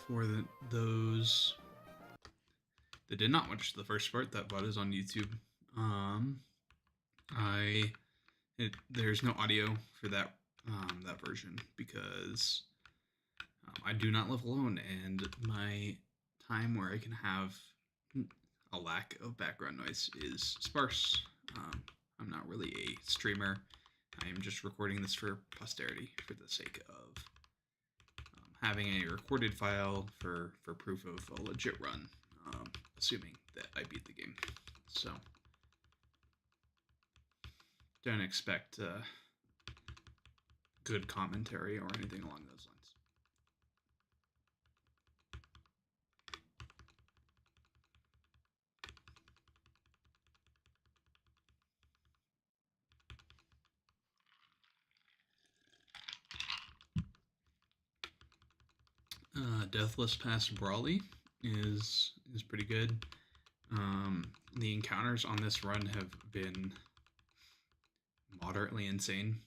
For those that did not watch the first part, that VOD is on YouTube. There's no audio for that version because I do not live alone, and my time where I can have a lack of background noise is sparse. I'm not really a streamer. I am just recording this for posterity for the sake of having a recorded file for proof of a legit run, assuming that I beat the game. So don't expect good commentary or anything along those lines. Deathless Pass Brawly is pretty good. The encounters on this run have been moderately insane.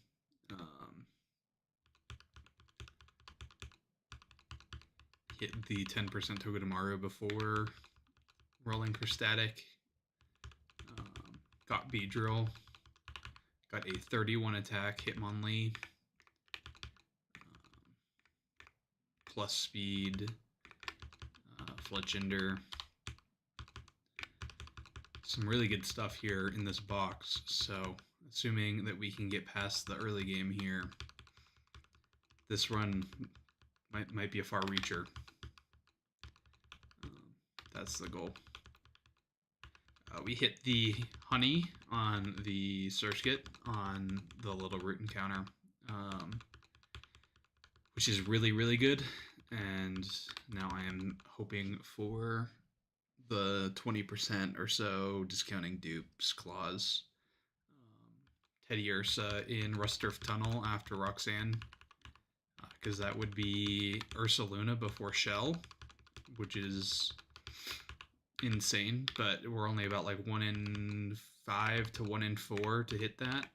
Hit the 10% Togedemaru before rolling for static. Got Beedrill. Got a 31 attack Hitmonlee. Plus speed. Fletchinder. Some really good stuff here in this box. So, assuming that we can get past the early game here, this run might be a far reacher. That's the goal. We hit the honey on the Surskit on the little root encounter, which is really, really good. And now I am hoping for the 20% or so discounting dupes clause. Teddy Ursa in Rusturf Tunnel after Roxanne, because that would be Ursa Luna before Shell, which is insane, but we're only about like 1 in 5 to 1 in 4 to hit that.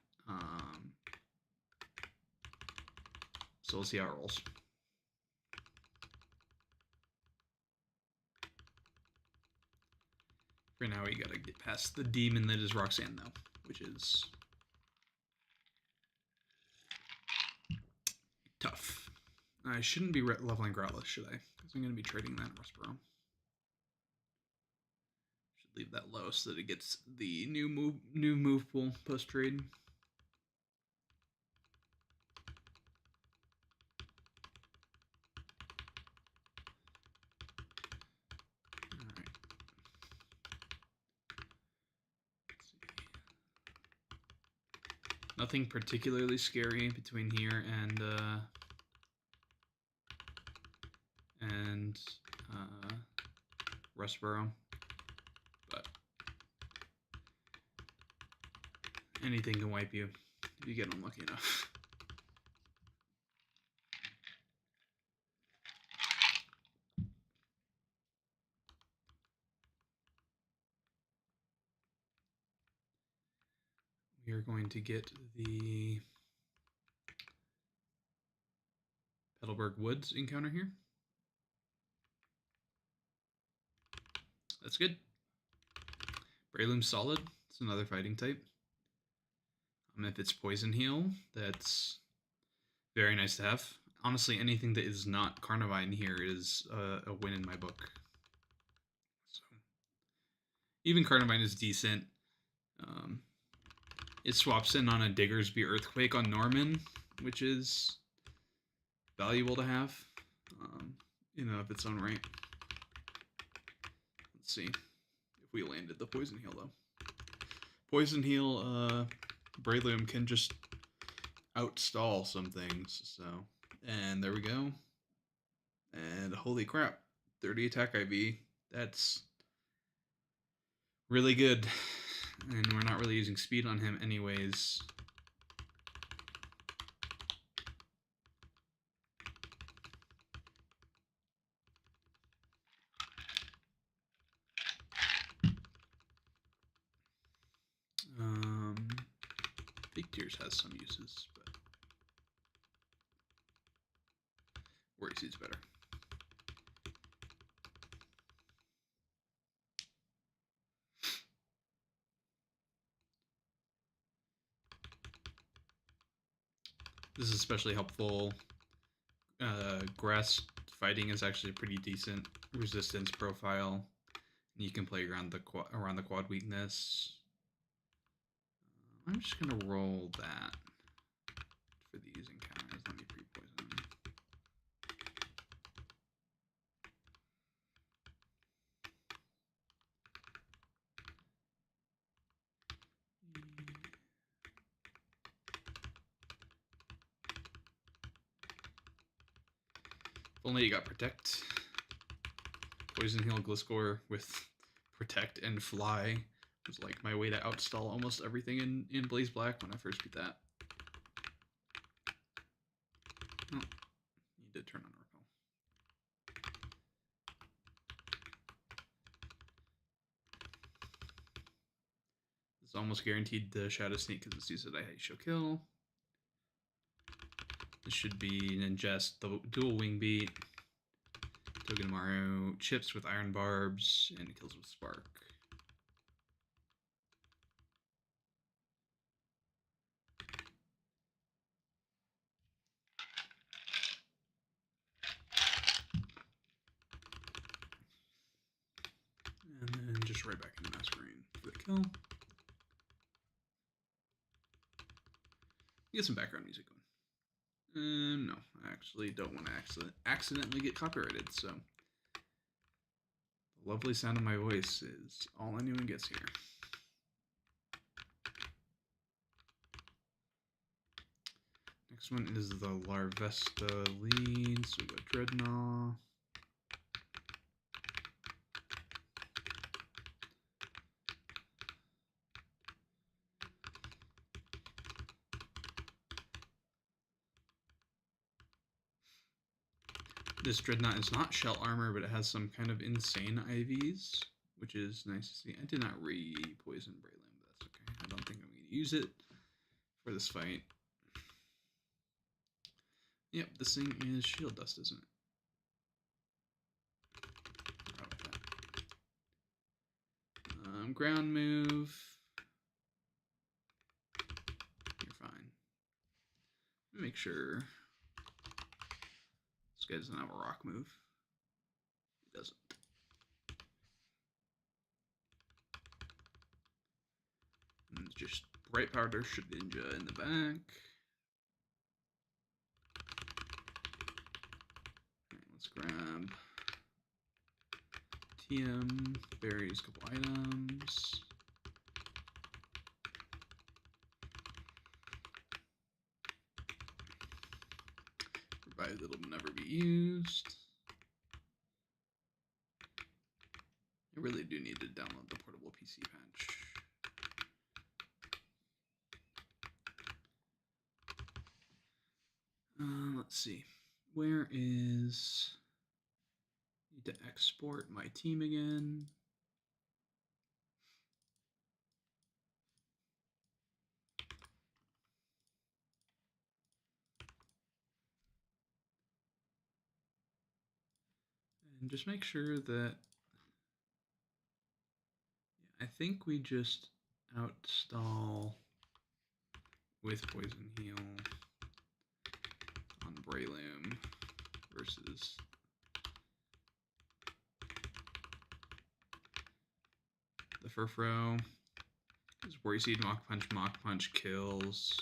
So we'll see how it rolls. For now, we gotta get past the demon that is Roxanne, though, which is tough. I shouldn't be leveling Growlithe, should I? Because I'm gonna be trading that in Rustboro. Should leave that low so that it gets the new move pool post trade. Nothing particularly scary between here and Rustboro, but anything can wipe you if you get unlucky enough. We are going to get the Petalburg Woods encounter here. That's good. Breloom's solid. It's another fighting type. If it's Poison Heal, that's very nice to have. Honestly, anything that is not Carnivine here is a win in my book. So, even Carnivine is decent. It swaps in on a Diggersby Earthquake on Norman, which is valuable to have, of its own right. Let's see if we landed the Poison Heal, though. Poison Heal, Breloom can just outstall some things, so. And there we go. And holy crap, 30 attack IV. That's really good. And we're not really using speed on him anyways. Big Tears has some uses, but Worry Seed's better. This is especially helpful. Grass fighting is actually a pretty decent resistance profile. You can play around the quad weakness. I'm just gonna roll that for these encounters. Let me pre-poison. If only you got protect. Poison heal Gliscor with protect and fly was like my way to outstall almost everything in Blaze Black when I first beat that. Oh, you did turn on repel. It's almost guaranteed the Shadow Sneak because it's used at I Show Kill. This should be an ingest, the dual wing beat. Togedemaru chips with iron barbs and kills with spark. And then just right back into Masquerade for the kill. Get some background music going. No, I actually don't want to accidentally get copyrighted, so the lovely sound of my voice is all anyone gets here. Next one is the Larvesta lead, so we got Dreadnought. This Dreadnought is not shell armor, but it has some kind of insane IVs, which is nice to see. I did not re-poison Braylim, but that's okay. I don't think I'm going to use it for this fight. Yep, this thing is shield dust, isn't it? Ground move. You're fine. Make sure this guy doesn't have a rock move. He doesn't. And just bright powder Shedinja in the back. Alright, let's grab TM, berries, couple items. Revive that'll never be used. I really do need to download the portable PC patch. Let's see. Where is... Need to export my team again. And just make sure that... I think we just outstall with Poison Heal on Braylim versus the Furfro. Because Worry Seed, Mach Punch kills.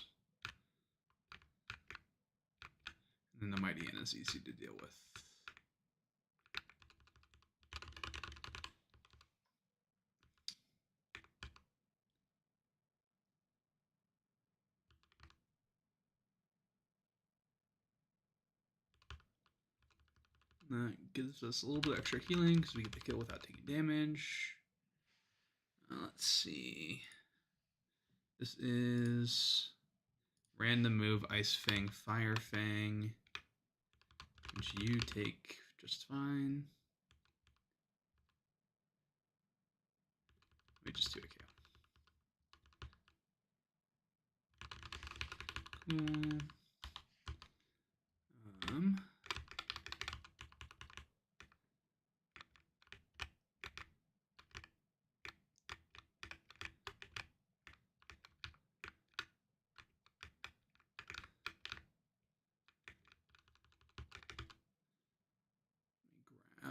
And then the Mighty Inn is easy to deal with. That gives us a little bit extra healing because we get the kill without taking damage. Let's see. This is random move, Ice Fang, Fire Fang, which you take just fine. Let me just do a KO. Cool.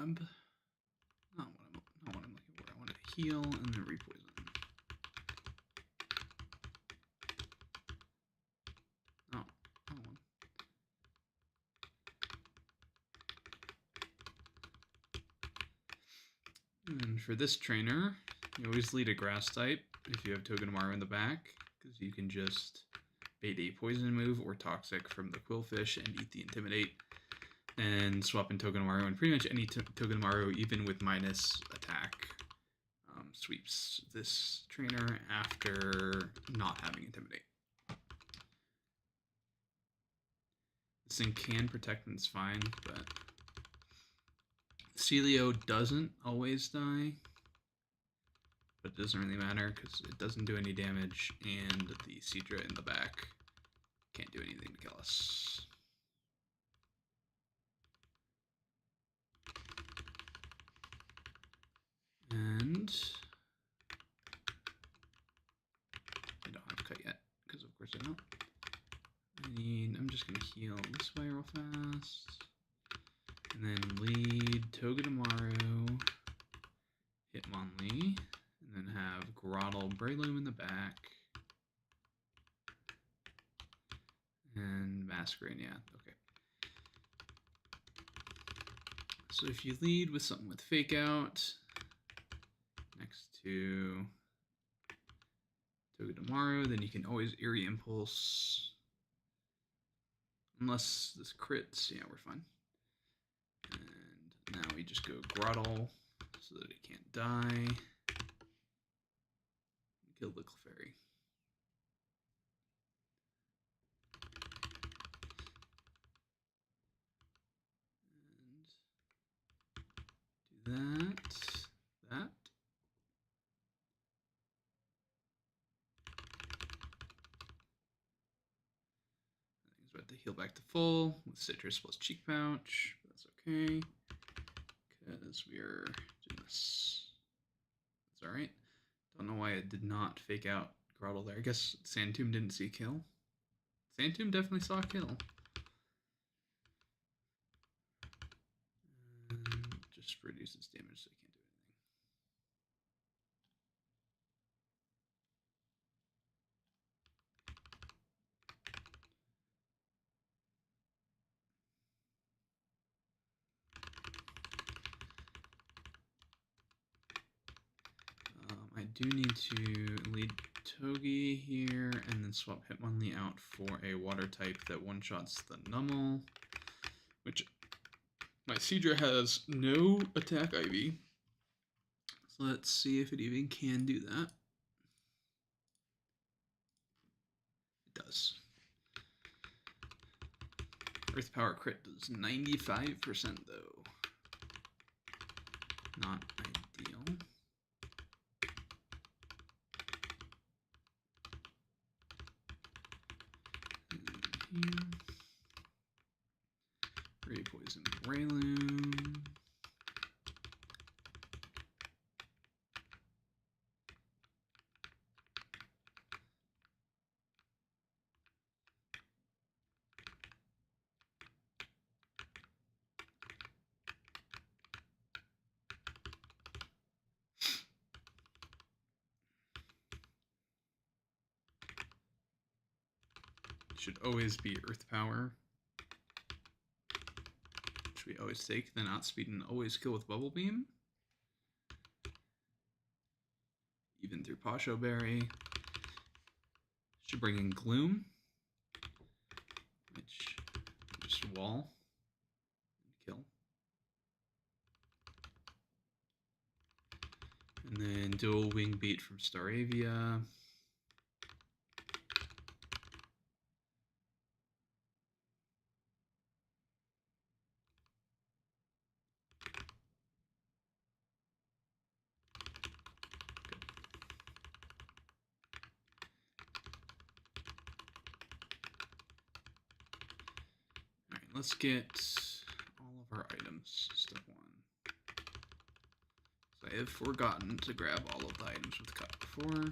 grab. Not what I'm looking for. I want to heal and then repoison. Oh, and for this trainer, you always lead a grass type if you have Togedemaru in the back, because you can just bait a poison move or toxic from the Quillfish and eat the Intimidate, and swap in Togedemaru, and pretty much any Togedemaru, even with minus attack, sweeps this trainer after not having Intimidate. This thing can protect and it's fine, but Celio doesn't always die, but it doesn't really matter because it doesn't do any damage, and the Seadra in the back can't do anything to kill us. And I don't have to cut yet, because of course I don't. I'm just going to heal this way real fast. And then lead Togedemaru, Hitmonlee, and then have Groddle, Breloom in the back. And Masquerain, yeah, okay. So if you lead with something with Fake Out next to Togedemaru, then you can always Eerie Impulse. Unless this crits, yeah, we're fine. And now we just go Groddle so that it can't die. Kill the Clefairy. And do that. He's about to heal back to full with Citrus plus Cheek Pouch. That's okay, because we're doing this. That's alright. Don't know why it did not Fake Out Groddle there. I guess Sandtomb didn't see a kill. Sandtomb definitely saw a kill. And just reduces damage so he can't do anything. I do need to lead Togi here and then swap Hitmonlee out for a water type that one-shots the Numel, which my Seadra has no attack IV. So let's see if it even can do that. It does. Earth Power crit does 95% though. Not ideal. Here. Repoison Breloom. Should always be Earth Power, which we always take. Then Outspeed and always kill with Bubble Beam. Even through Pasho Berry. Should bring in Gloom, which just wall and kill. And then dual Wing Beat from Staravia. Let's get all of our items, step 1. So I have forgotten to grab all of the items with cut before.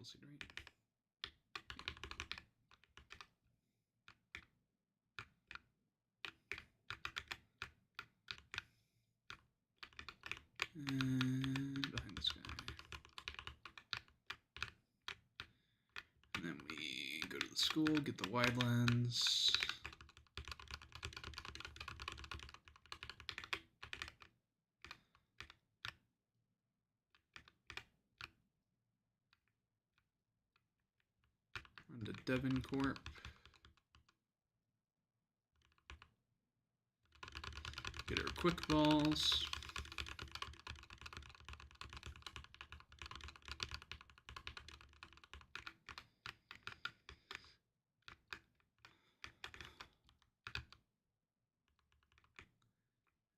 Steel Seed, right? And behind this guy. And then we go to the school, get the wide lens. Run to Devon Corp. Get our quick balls.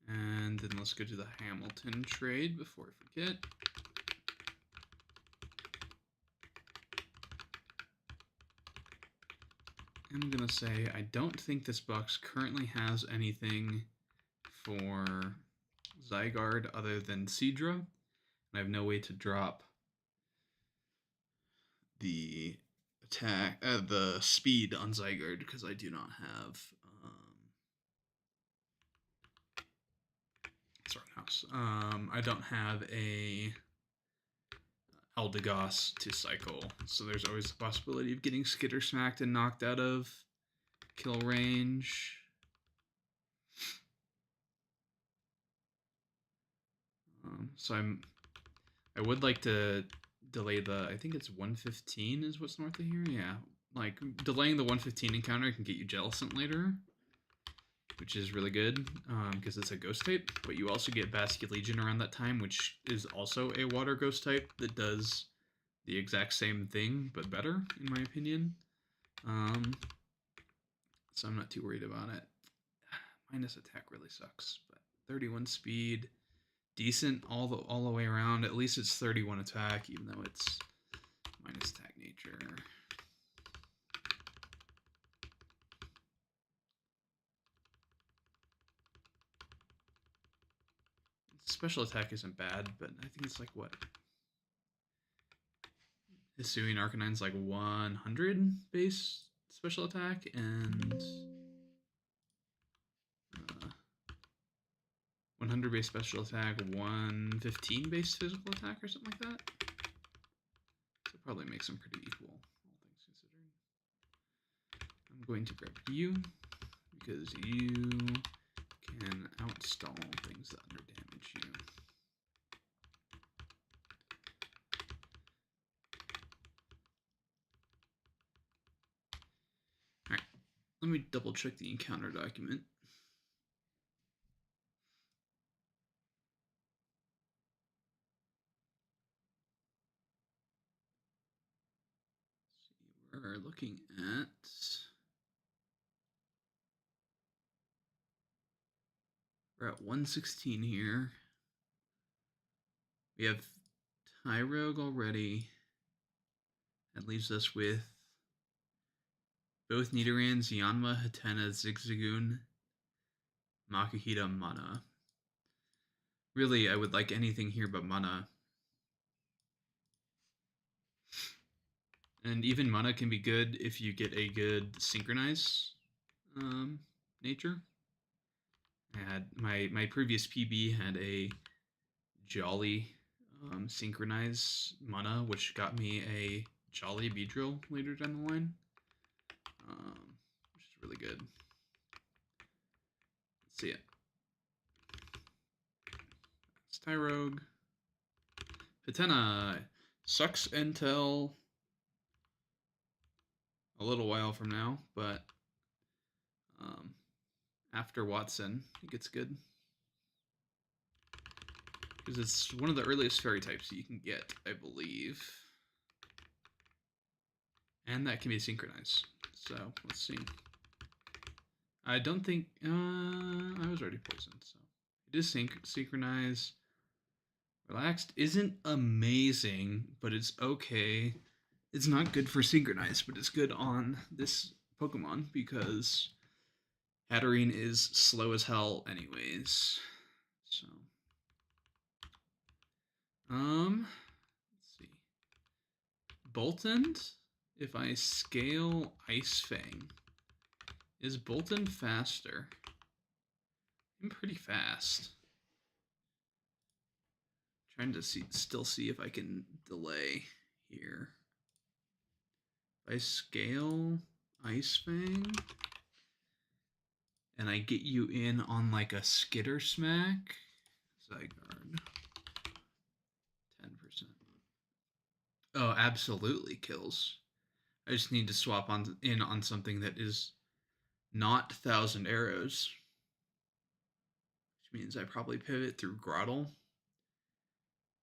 And then let's go to the Hamilton trade before I forget. I'm gonna say I don't think this box currently has anything for Zygarde other than Seadra. And I have no way to drop the attack, the speed on Zygarde because I do not have House. I don't have a Eldegoss to cycle, so there's always the possibility of getting Skitter smacked and knocked out of kill range. So I would like to delay the, I think it's 115 is what's north of here. Yeah, like delaying the 115 encounter can get you Jellicent later, which is really good because it's a ghost type, but you also get Basculegion around that time, which is also a water ghost type that does the exact same thing, but better, in my opinion. So I'm not too worried about it. Minus attack really sucks, but 31 speed, decent all the way around. At least it's 31 attack, even though it's minus attack nature. Special attack isn't bad, but I think it's like what? Hisuian Arcanine's like 100 base special attack and 100 base special attack, 115 base physical attack or something like that. So it probably makes them pretty equal, all things considering. I'm going to grab you because you can outstall things that underdamage you. Alright, let me double check the encounter document. We're looking at we're at 116 here. We have Tyrogue already. That leaves us with both Nidorans, Yanma, Hatena, Zigzagoon, Makuhita, Mana. Really, I would like anything here but Mana. And even Mana can be good if you get a good Synchronize nature. I had my previous PB had a Jolly Synchronize Mana, which got me a Jolly Beedrill later down the line, which is really good. Let's see it. It's Tyrogue. Hatena sucks until a little while from now, but after Watson, it gets good. Because it's one of the earliest fairy types you can get, I believe. And that can be synchronized. So, let's see. I don't think... I was already poisoned, so... It is synchronize. Relaxed isn't amazing, but it's okay. It's not good for synchronize, but it's good on this Pokemon because Hatterene is slow as hell anyways. So... let's see. Bolton, if I scale Ice Fang, is Bolton faster? I'm pretty fast. Trying to still see if I can delay here. If I scale Ice Fang and I get you in on like a Skitter Smack, Zygarde, 10%. Oh, absolutely kills. I just need to swap in on something that is not 1,000 arrows, which means I probably pivot through Grottle.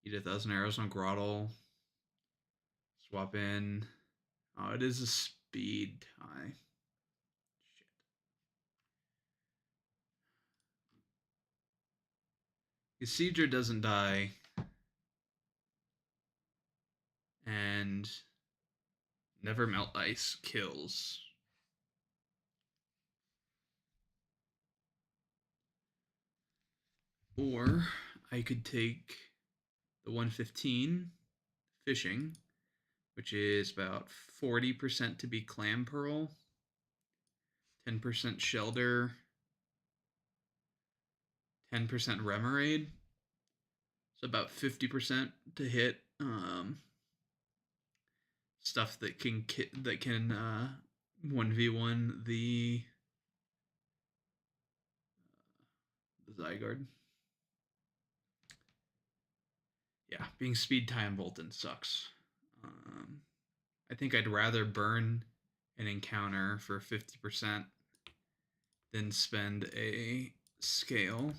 Eat 1,000 arrows on Grottle. Swap in. Oh, it is a speed tie. Shit. Isidra doesn't die. And Never Melt Ice kills. Or I could take the 115 fishing, which is about 40% to be Clam Pearl, 10% Shelter, 10% Remoraid. So about 50% to hit stuff that can 1v1 the Zygarde. Yeah, being speed time Bolton sucks. I think I'd rather burn an encounter for 50% than spend a scale.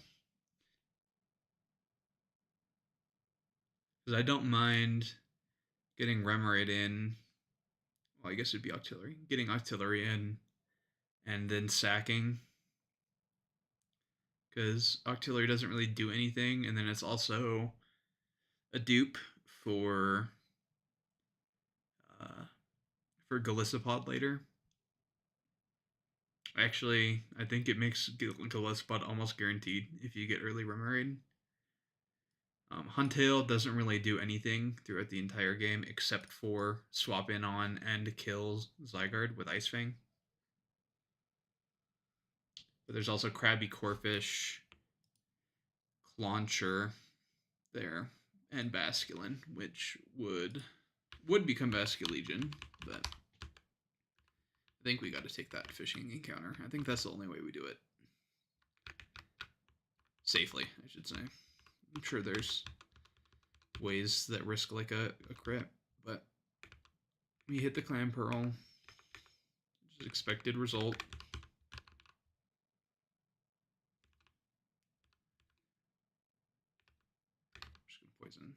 Because I don't mind getting Remoraid in. Well, I guess it'd be Octillery. Getting Octillery in and then sacking. Because Octillery doesn't really do anything, and then it's also a dupe for Golisopod later. Actually, I think it makes Golisopod almost guaranteed if you get early Remoraid. Huntail doesn't really do anything throughout the entire game except for swap in on and kill Zygarde with Ice Fang. But there's also Krabby Corphish, Clauncher there, and Basculin, which would become Basculegion, but I think we got to take that fishing encounter. I think that's the only way we do it. Safely, I should say. I'm sure there's ways that risk like a crit, but we hit the Clam Pearl, which is expected result. I'm just gonna poison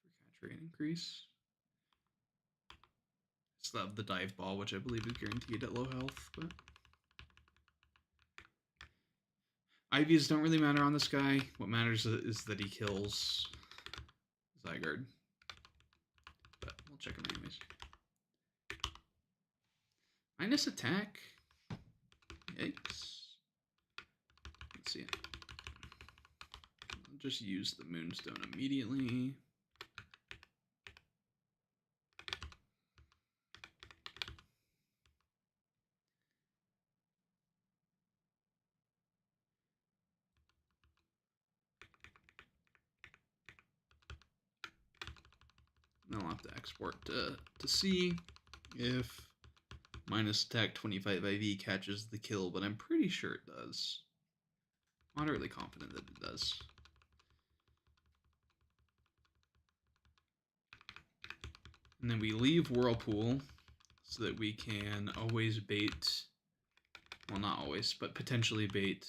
for catch rate increase. Still have the dive ball, which I believe is guaranteed at low health, but IVs don't really matter on this guy. What matters is that he kills Zygarde. But we'll check him anyways. Minus attack. Yikes. Let's see. I'll just use the Moonstone immediately. I'll have to export to see if minus attack 25 IV catches the kill, but I'm pretty sure it does. Moderately confident that it does. And then we leave Whirlpool so that we can always bait, well, not always, but potentially bait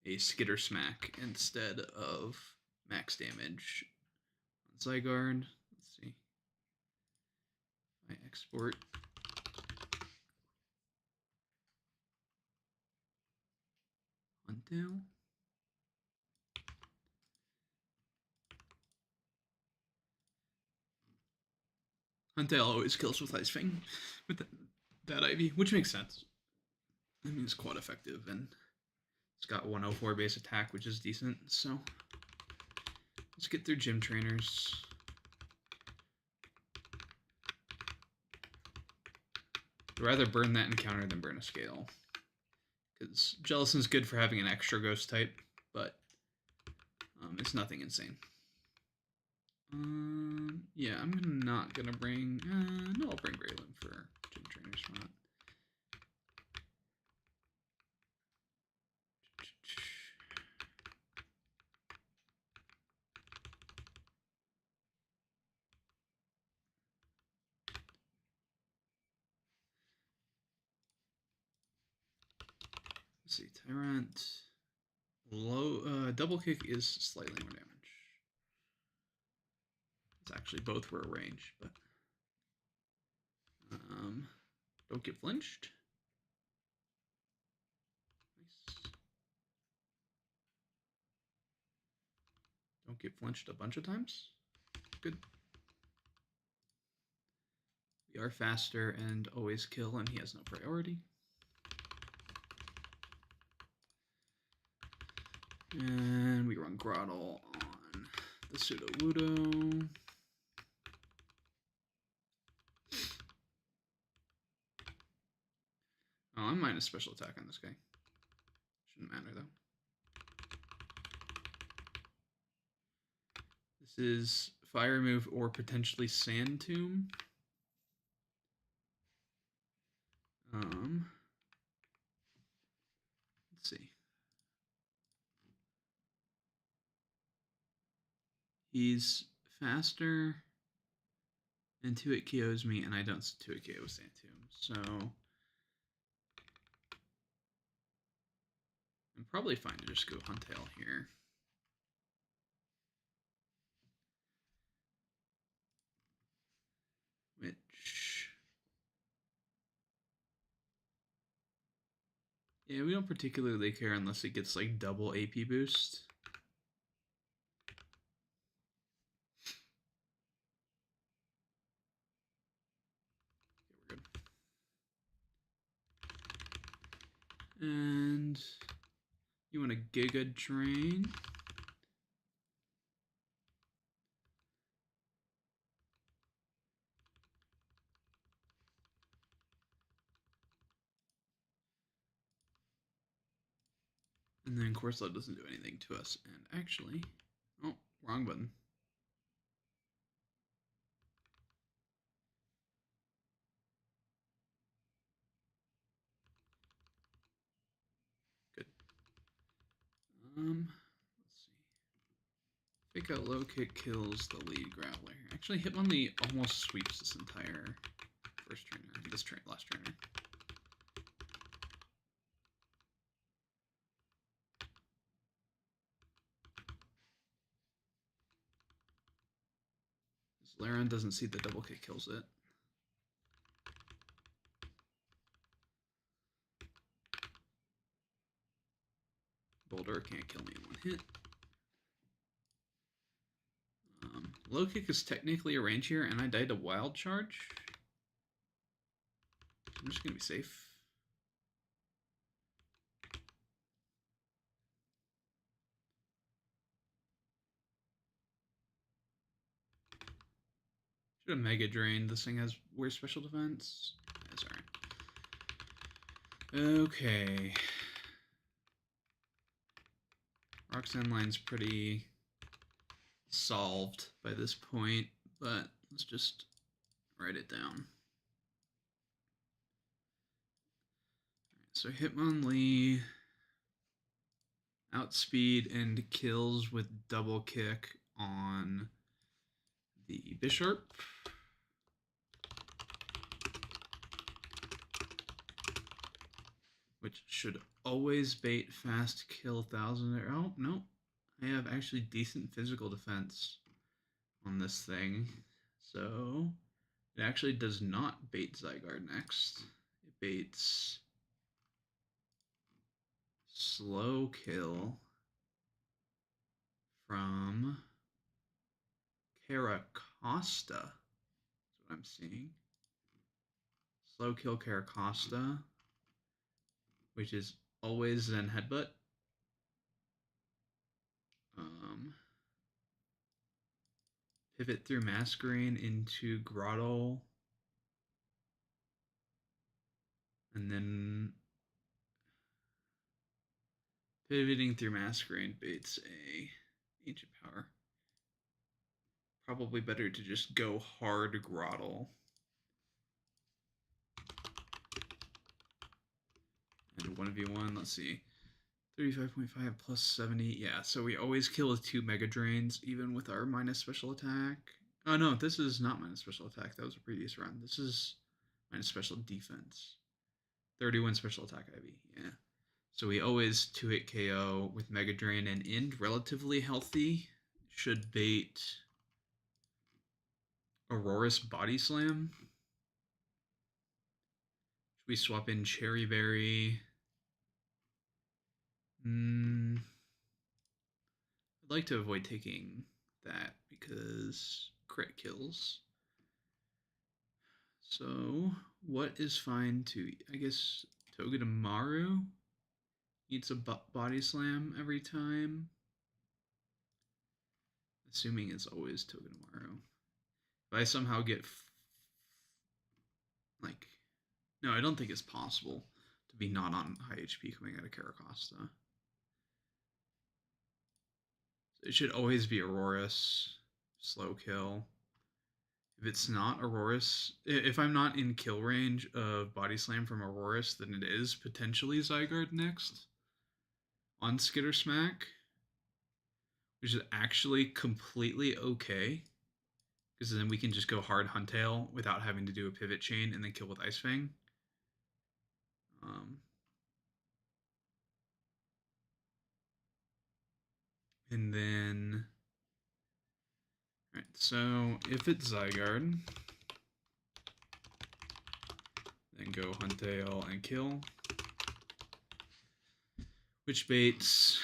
a Skitter Smack instead of max damage. Zygarde, let's see. I export. Huntail. Huntail always kills with Ice Fang with that IV, which makes sense. I mean, it's quite effective, and it's got 104 base attack, which is decent, so let's get through gym trainers. I'd rather burn that encounter than burn a scale. Because Jellison's good for having an extra ghost type, but it's nothing insane. Yeah, I'm not gonna bring. No, I'll bring Graylin for Gym Trainer spot. Let's see, Tyrant. Low double kick is slightly more damage. It's actually both were a range, but don't get flinched. Nice. Don't get flinched a bunch of times. Good. We are faster and always kill, and he has no priority. And we run Grottle on the Sudowoodo. Oh, I'm minus special attack on this guy. Shouldn't matter, though. This is Fire Move or potentially Sand Tomb. Let's see. He's faster, and 2-hit KOs me, and I don't 2-hit KO with Sand Tomb, so I'm probably fine to just go Huntail here. Which, yeah, we don't particularly care unless it gets like double AP boost. Okay, we're good. And you want a Giga Drain. And then Corsola doesn't do anything to us. And actually, oh, wrong button. Good. Let's see. Fake Out Low Kick kills the lead Graveler. Actually, Hitmonlee almost sweeps this entire first trainer. This last trainer. Laren doesn't see the double kick kills it. Boulder can't kill me in one hit. Low kick is technically a range here, and I died to wild charge. I'm just gonna be safe. Should have Mega Drain. This thing has weird special defense. That's alright. Okay. Roxanne line's pretty solved by this point, but let's just write it down. So Hitmonlee outspeed and kills with double kick on the Bisharp. Which should always bait fast kill 1,000. Oh, no. I have actually decent physical defense on this thing. So it actually does not bait Zygarde next. It baits slow kill from Caracosta. That's what I'm seeing. Slow kill Caracosta, which is always Zen Headbutt. Pivot through Masquerain into Grottle. And then pivoting through Masquerade baits a Ancient Power. Probably better to just go hard Grottle. And 1v1, let's see. 35.5 plus 70. Yeah, so we always kill with 2 Mega Drains, even with our minus special attack. Oh no, this is not minus special attack. That was a previous run. This is minus special defense. 31 special attack IV. Yeah. So we always 2-hit KO with Mega Drain and End relatively healthy. Should bait Aurora's Body Slam. Should we swap in Cherry Berry? I'd like to avoid taking that because crit kills. So what is fine to, I guess, Togedemaru eats a Body Slam every time. Assuming it's always Togedemaru. If I somehow get, like, no, I don't think it's possible to be not on high HP coming out of Caracosta. So it should always be Aurora's slow kill. If it's not Aurora's, if I'm not in kill range of Body Slam from Aurora's, then it is potentially Zygarde next on Skitter Smack, which is actually completely okay, because then we can just go hard Huntail without having to do a pivot chain and then kill with Ice Fang. And then, alright, so if it's Zygarde, then go Huntail and kill, which baits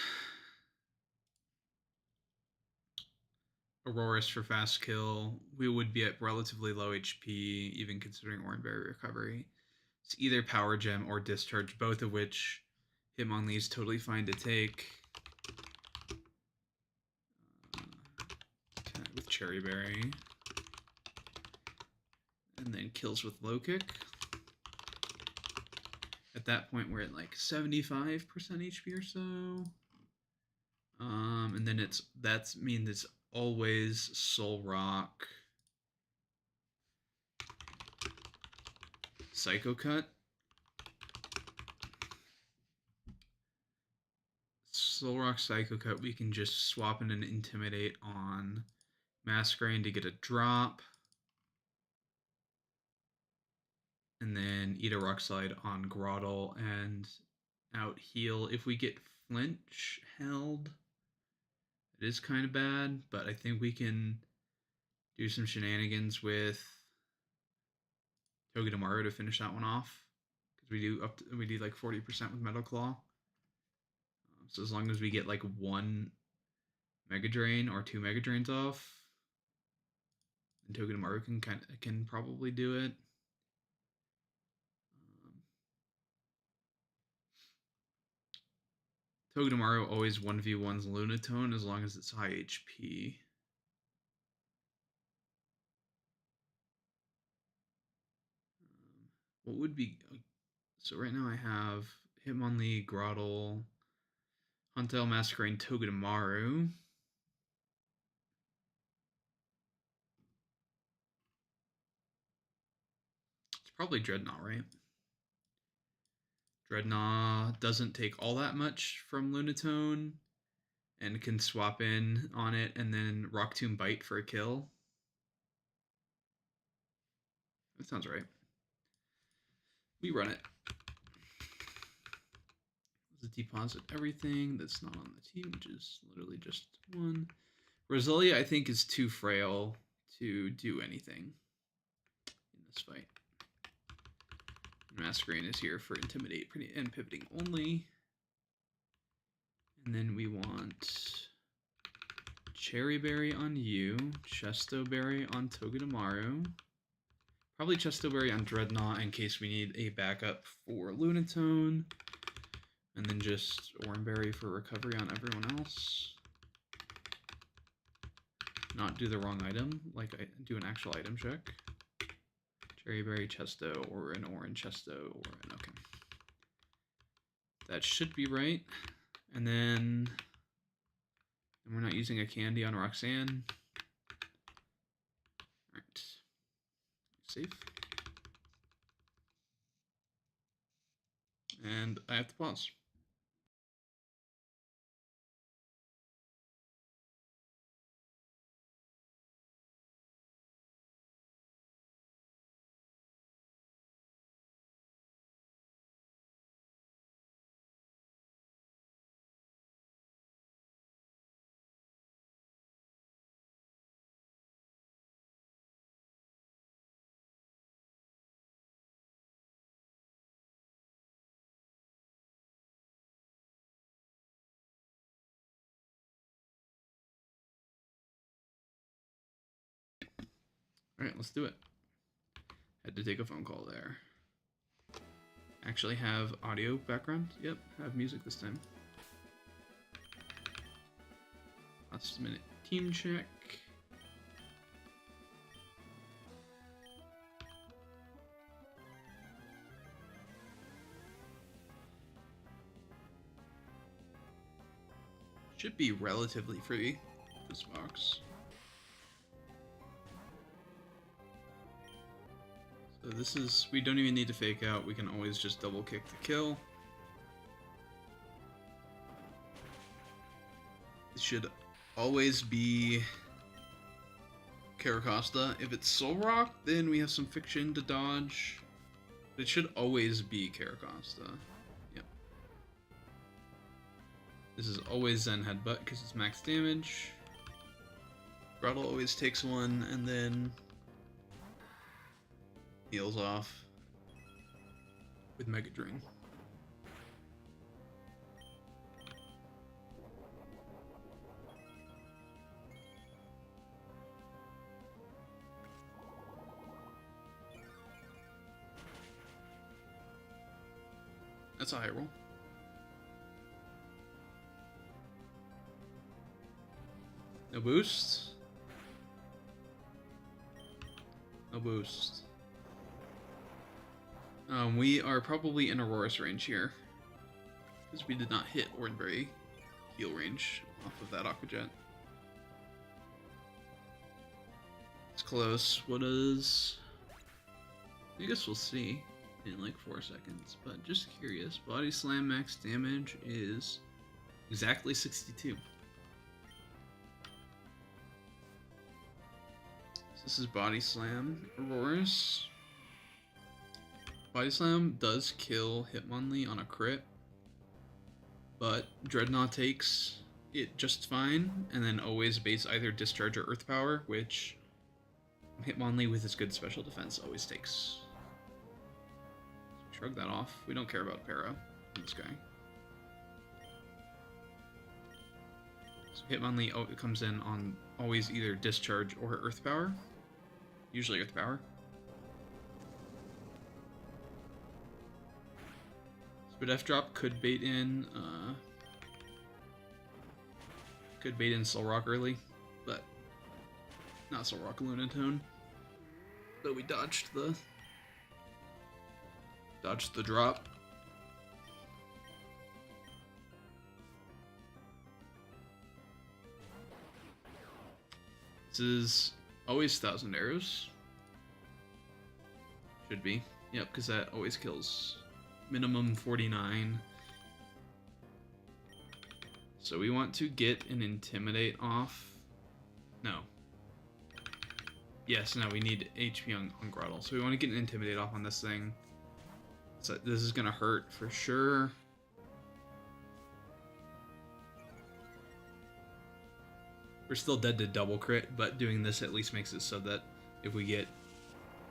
Aurora's for fast kill. We would be at relatively low HP, even considering Oranberry recovery. It's either Power Gem or Discharge, both of which Hitmonlee is totally fine to take. With Cherry Berry. And then kills with Low Kick. At that point, we're at like 75% HP or so. And then that means it's always Soul Rock, Psycho Cut, Soul Rock, Psycho Cut. We can just swap in an Intimidate on Masquerade to get a drop, and then eat a Rock Slide on Grottle and out heal. If we get Flinch held, it is kind of bad, but I think we can do some shenanigans with Togedemaru to finish that one off, because we do like 40% with Metal Claw. So as long as we get like 1 Mega Drain or 2 Mega Drains off, then Togedemaru can probably do it. Togedemaru always 1v1s Lunatone as long as it's high HP. What would be... So right now I have Hitmonlee, Grottle, Huntail, Masquerade, Togedemaru. It's probably Dreadnought, right? Dreadnought doesn't take all that much from Lunatone and can swap in on it and then Rock Tomb Bite for a kill. That sounds right. We run it. Let's deposit everything that's not on the team, which is literally just 1. Roselia, I think, is too frail to do anything in this fight. Masquerade is here for Intimidate and pivoting only. And then we want Cherry Berry on you, Chesto Berry on Togedemaru. Probably Chesto Berry on Dreadnought in case we need a backup for Lunatone. And then just Oranberry for recovery on everyone else. Not do the wrong item, like I do an actual item check. Cherry berry Chesto or an orange Chesto or an okay. That should be right. And then we're not using a candy on Roxanne. Alright. Save. And I have to pause. Alright, let's do it. Had to take a phone call there. Actually have audio background. Yep, have music this time. Last minute team check. Should be relatively free, this box. So this is, we don't even need to fake out, we can always just double kick the kill. It should always be Caracosta. If it's Soul Rock, then we have some fiction to dodge. But it should always be Caracosta. Yep. This is always Zen Headbutt because it's max damage. Grottle always takes one and then heals off with Mega Drain. That's a high roll. No boost. No boost. We are probably in Aurora's range here, because we did not hit Ordinary heal range off of that Aqua Jet. It's close. What is... I guess we'll see in like 4 seconds, but just curious. Body Slam max damage is exactly 62. So this is Body Slam. Aurora's. Body Slam does kill Hitmonlee on a crit, but Dreadnought takes it just fine, and then always base either Discharge or Earth Power, which Hitmonlee with his good special defense always takes. So shrug that off. We don't care about Para in this guy. So Hitmonlee comes in on always either Discharge or Earth Power. Usually Earth Power. But F drop could bait in Soul Rock early, but not Soul Rock Lunatone. But we dodged the drop. This is always 1,000 arrows. Should be. Yep, because that always kills. Minimum 49. So we want to get an Intimidate off. No. Yes, no, we need HP on Grottle. So we want to get an Intimidate off on this thing. So this is going to hurt for sure. We're still dead to double crit, but doing this at least makes it so that if we get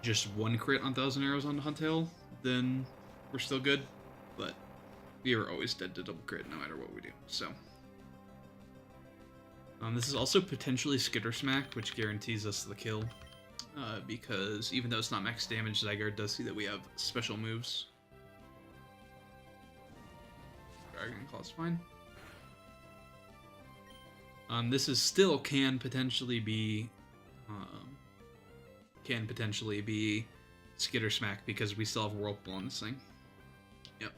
just one crit on 1,000 arrows on Huntail, then we're still good, but we are always dead to double crit no matter what we do, so. This is also potentially Skitter Smack, which guarantees us the kill, because even though it's not max damage, Zygarde does see that we have special moves. Dragon Claw's fine. This is still can potentially be Skitter Smack because we still have Whirlpool on this thing. Yep.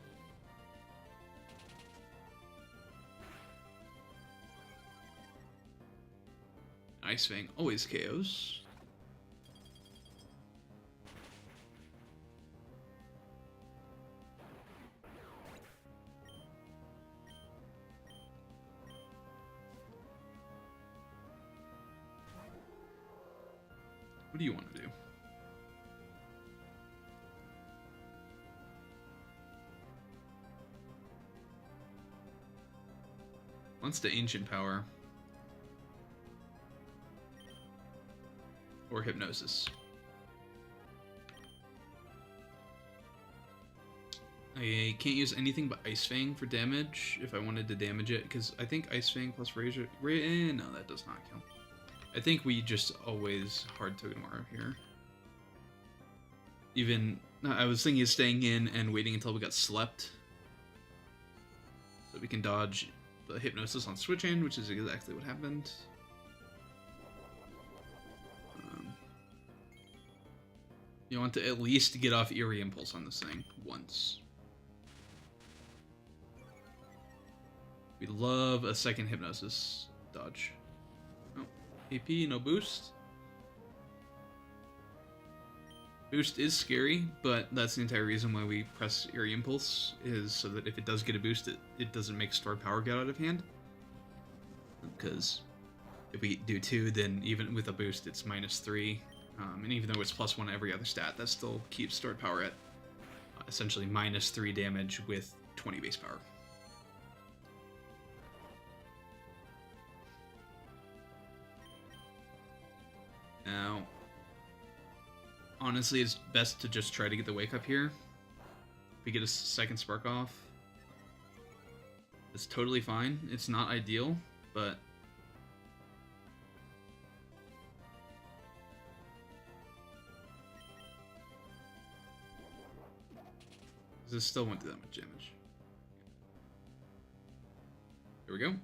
Ice Fang always KOs. What do you want to do? Wants to Ancient Power. Or Hypnosis. I can't use anything but Ice Fang for damage if I wanted to damage it, because I think Ice Fang plus Razor... no, that does not kill. I think we just always hard Togedemaru here. Even... I was thinking of staying in and waiting until we got slept. So we can dodge the Hypnosis on Switch In, which is exactly what happened. You want to at least get off Eerie Impulse on this thing once. We love a second Hypnosis dodge. Oh, AP, no boost. Boost is scary, but that's the entire reason why we press Eerie Impulse, is so that if it does get a boost, it doesn't make stored power get out of hand. Because if we do 2, then even with a boost, it's -3. And even though it's +1 every other stat, that still keeps stored power at essentially -3 damage with 20 base power. Now, honestly, it's best to just try to get the Wake Up here. If we get a second Spark off, it's totally fine. It's not ideal, but... this still won't do that much damage. There we go.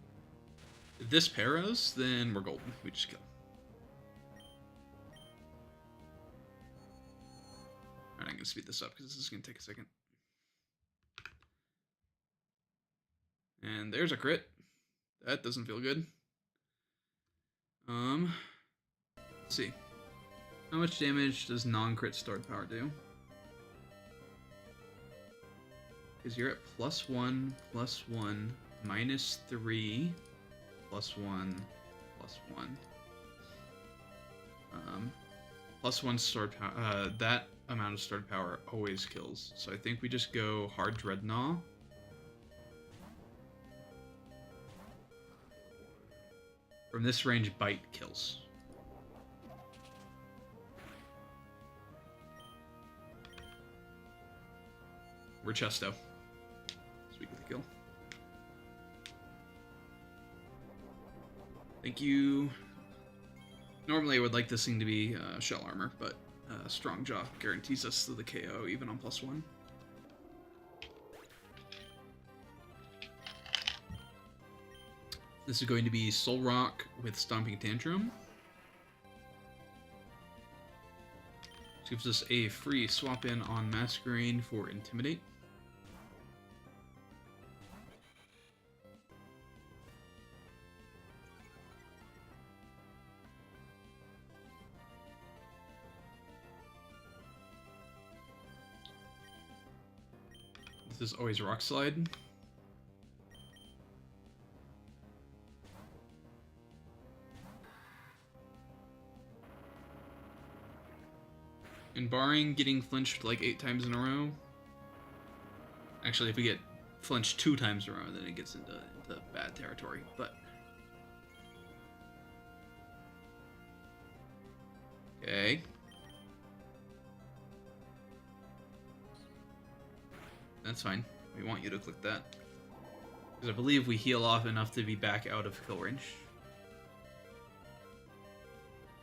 If this paras, then we're golden. We just kill. Alright, I'm going to speed this up because this is going to take a second. And there's a crit. That doesn't feel good. Let's see. How much damage does non-crit stored power do? Because you're at +1, +1, -3, +1, +1. +1 stored power. That amount of stored power always kills. So I think we just go Hard Dreadnought. From this range, Bite kills. We're Chesto. Sweet with the kill. Thank you. Normally I would like this thing to be Shell Armor, but Strong Jaw guarantees us the KO even on +1. This is going to be Soul Rock with Stomping Tantrum. This gives us a free swap in on Masquerain for Intimidate. This is always Rock Slide. And barring getting flinched like 8 times in a row, actually if we get flinched 2 times in a row, then it gets into bad territory, but... okay. That's fine. We want you to click that. Because I believe we heal off enough to be back out of kill range.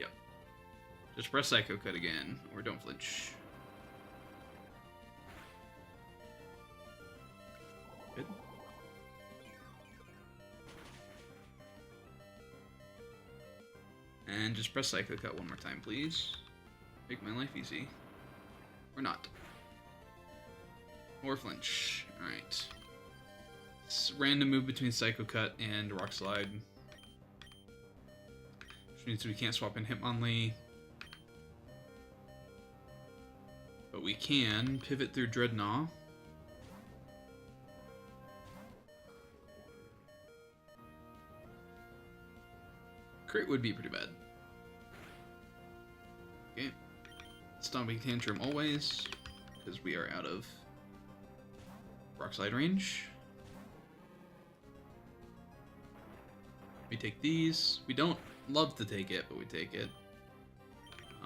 Yep. Just press Psycho Cut again, or don't flinch. Good. And just press Psycho Cut one more time, please. Make my life easy. Or not. Or flinch. Alright. Random move between Psycho Cut and Rock Slide. Which means we can't swap in Hitmonlee. But we can pivot through Dreadnought. Crit would be pretty bad. Okay. Stomping Tantrum always, because we are out of Rock Slide range. We take these. We don't love to take it, but we take it.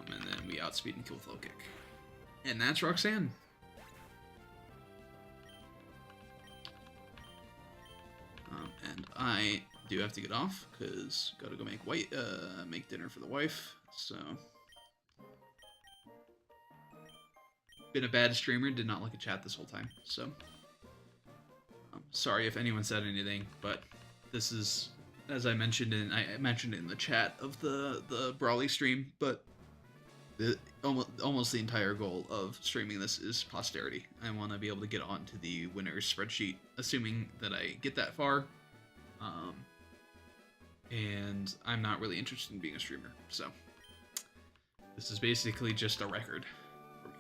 And then we outspeed and kill with low kick. And that's Roxanne. And I do have to get off because gotta go make dinner for the wife. So been a bad streamer. Did not look at chat this whole time. So sorry if anyone said anything, but this is, as I mentioned in the chat of the Brawly stream, but almost the entire goal of streaming this is posterity. I want to be able to get onto the winners spreadsheet, assuming that I get that far. And I'm not really interested in being a streamer, so this is basically just a record for me.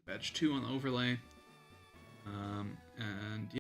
Get the badge 2 on the overlay.